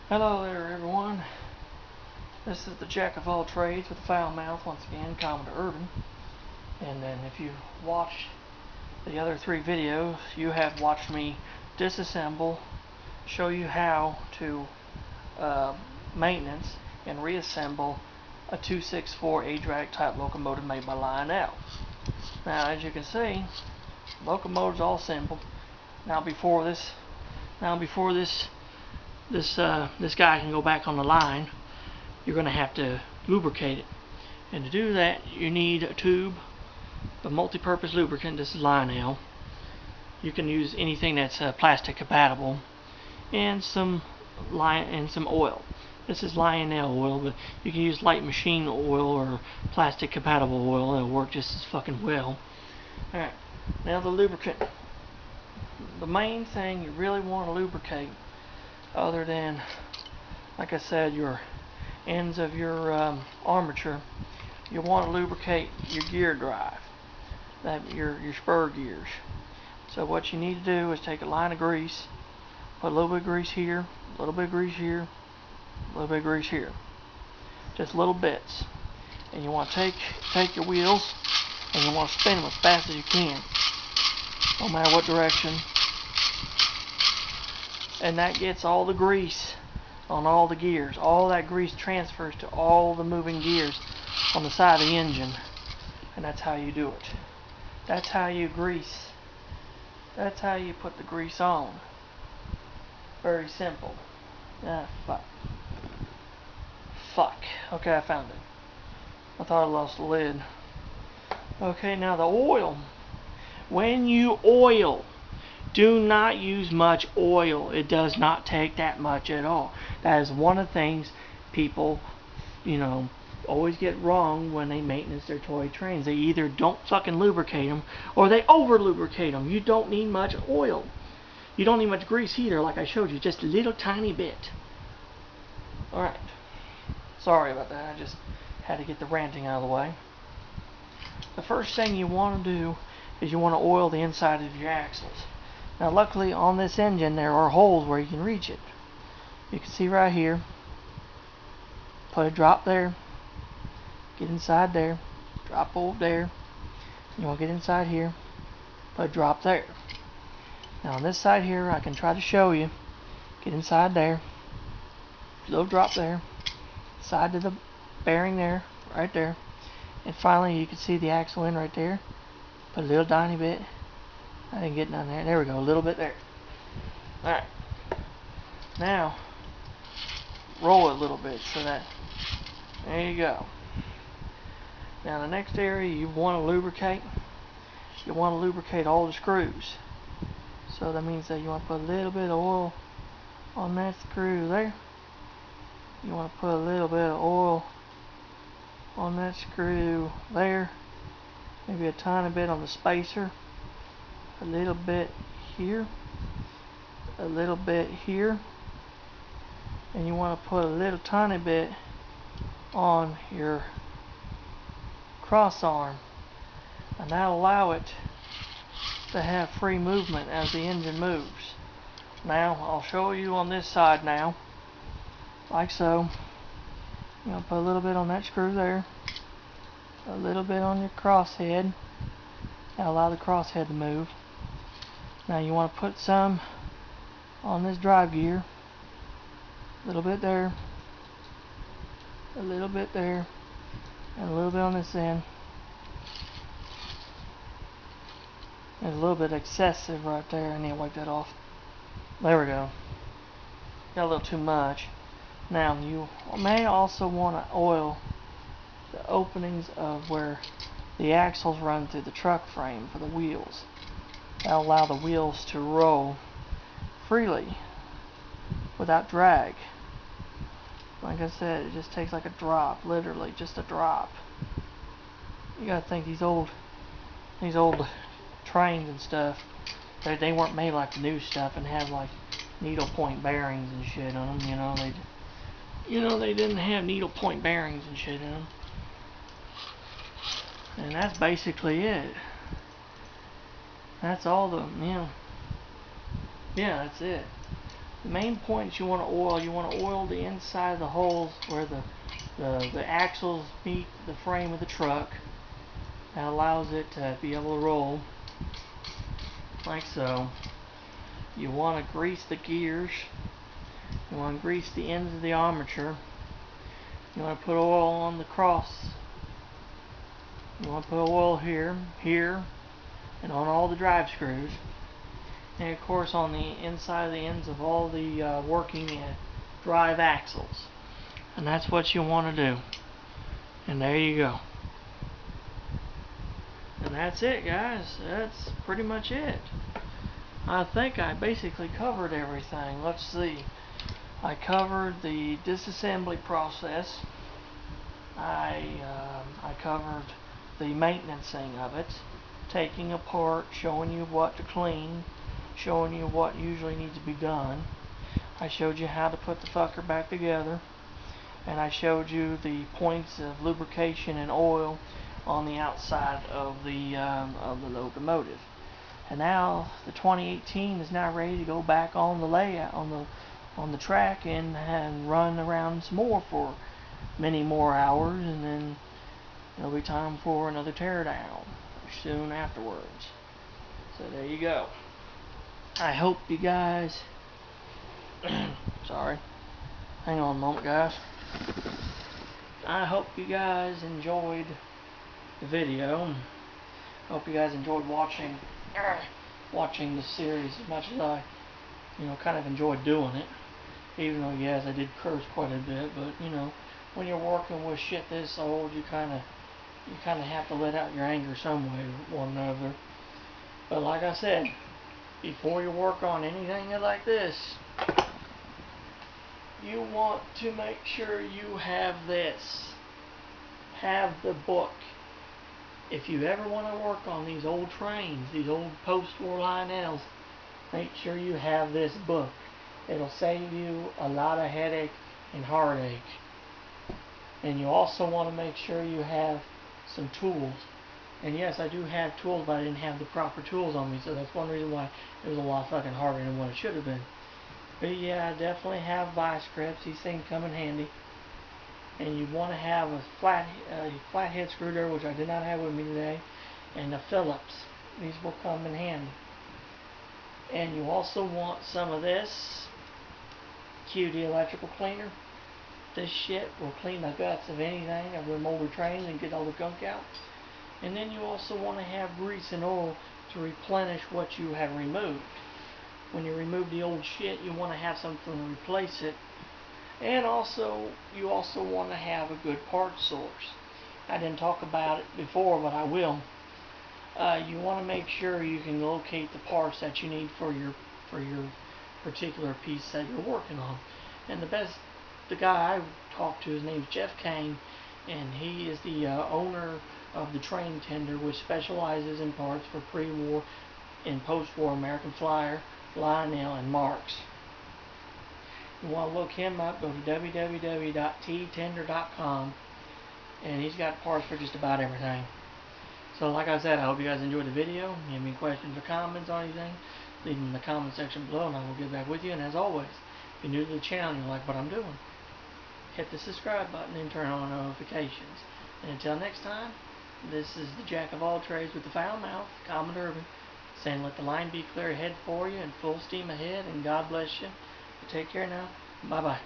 Hello there everyone, this is the Jack of all trades with a foul mouth once again, Commodore Urban. And then if you watched the other 3 videos, you have watched me disassemble, show you how to maintenance and reassemble a 264 Adriatic type locomotive made by Lionel. Now as you can see, locomotive's all simple. Now before this guy can go back on the line, you're going to have to lubricate it. And to do that, you need a tube, a multi-purpose lubricant. This is Lionel. You can use anything that's plastic compatible, and some oil. This is Lionel oil, but you can use light machine oil or plastic compatible oil. It'll work just as fucking well. Alright, now the lubricant. The main thing you really want to lubricate, other than, like I said, your ends of your armature, you want to lubricate your gear drive, your spur gears. So what you need to do is take a line of grease, put a little bit of grease here, a little bit of grease here, a little bit of grease here, just little bits. And you want to take your wheels and you want to spin them as fast as you can, no matter what direction. And that gets all the grease on all the gears. All that grease transfers to all the moving gears on the side of the engine. And that's how you do it. That's how you grease. That's how you put the grease on. Very simple. Ah, fuck. Fuck. Okay, I found it. I thought I lost the lid. Okay, now the oil. When you oil, do not use much oil. It does not take that much at all. That is one of the things people, always get wrong when they maintenance their toy trains. They either don't fucking lubricate them or they over lubricate them. You don't need much oil. You don't need much grease either, like I showed you. Just a little tiny bit. Alright. Sorry about that. I just had to get the ranting out of the way. The first thing you want to do is you want to oil the inside of your axles. Now luckily on this engine there are holes where you can reach it. You can see right here. Put a drop there. Get inside there. Drop over there. You want to get inside here. Put a drop there. Now on this side here I can try to show you. Get inside there. Little drop there. Side to the bearing there. Right there. And finally you can see the axle in right there. Put a little tiny bit. I didn't get none there. There we go, a little bit there. Alright. Now, roll it a little bit so that, there you go. Now the next area you want to lubricate, all the screws. So that means that you want to put a little bit of oil on that screw there. You want to put a little bit of oil on that screw there. Maybe a tiny bit on the spacer. A little bit here, a little bit here, and you want to put a little tiny bit on your cross arm, and that'll allow it to have free movement as the engine moves. Now I'll show you on this side now, like so. You want to put a little bit on that screw there, a little bit on your cross head. That'll allow the cross head to move. Now you want to put some on this drive gear. A little bit there. A little bit there. And a little bit on this end. There's a little bit excessive right there. I need to wipe that off. There we go. Got a little too much. Now you may also want to oil the openings of where the axles run through the truck frame for the wheels. That'll allow the wheels to roll freely without drag. Like I said, it just takes like a drop, literally just a drop. You gotta think these old trains and stuff, they weren't made like the new stuff and have like needle point bearings and shit on them. They didn't have needle point bearings and shit in them. And that's basically it. That's all the, yeah, that's it. The main points you want to oil the inside of the holes where the axles meet the frame of the truck. That allows it to be able to roll like so. You want to grease the gears. You want to grease the ends of the armature. You want to put oil on the cross. You want to put oil here, and on all the drive screws. And of course on the inside of the ends of all the working drive axles. And that's what you want to do. And there you go. And that's it, guys. That's pretty much it. I think I basically covered everything. Let's see. I covered the disassembly process. I covered the maintenancing of it, taking apart, showing you what to clean, showing you what usually needs to be done. I showed you how to put the fucker back together, and I showed you the points of lubrication and oil on the outside of the locomotive. And now the 2018 is now ready to go back on the layout on the track and run around some more for many more hours, and then it'll be time for another teardown soon afterwards. So there you go. I hope you guys sorry, hang on a moment, guys. I hope you guys enjoyed the video. Hope you guys enjoyed watching the series as much as I kind of enjoyed doing it. Even though, yes, I did curse quite a bit, but when you're working with shit this old, you kind of have to let out your anger some way or one another. But like I said, before you work on anything like this, you want to make sure you have this. Have the book. If you ever want to work on these old trains, these old Postwar Lionels, make sure you have this book. It'll save you a lot of headache and heartache. And you also want to make sure you have some tools. And yes, I do have tools, but I didn't have the proper tools on me, so that's one reason why it was a lot fucking harder than what it should have been. But yeah, I definitely have vice grips. These things come in handy. And you want to have a flathead screwdriver, which I did not have with me today, and a Phillips. These will come in handy. And you also want some of this QD electrical cleaner. This shit will clean the guts of anything of them older trains and get all the gunk out. And then you also want to have grease and oil to replenish what you have removed. When you remove the old shit, you want to have something to replace it. And also, you also want to have a good part source. I didn't talk about it before, but I will. You want to make sure you can locate the parts that you need for your particular piece that you're working on. And the guy I talked to, his name's Jeff Kane, and he is the owner of the Train Tender, which specializes in parts for pre-war and post-war American Flyer, Lionel, and Marks. You want to look him up, go to www.ttender.com, and he's got parts for just about everything. So like I said, I hope you guys enjoyed the video. If you have any questions or comments on anything, leave them in the comment section below and I will get back with you. And as always, if you're new to the channel and you like what I'm doing, hit the subscribe button and turn on notifications. And until next time, this is the Jack of all trades with the foul mouth, Commodore Urban, saying let the line be clear ahead for you and full steam ahead, and God bless you. Take care now. Bye-bye.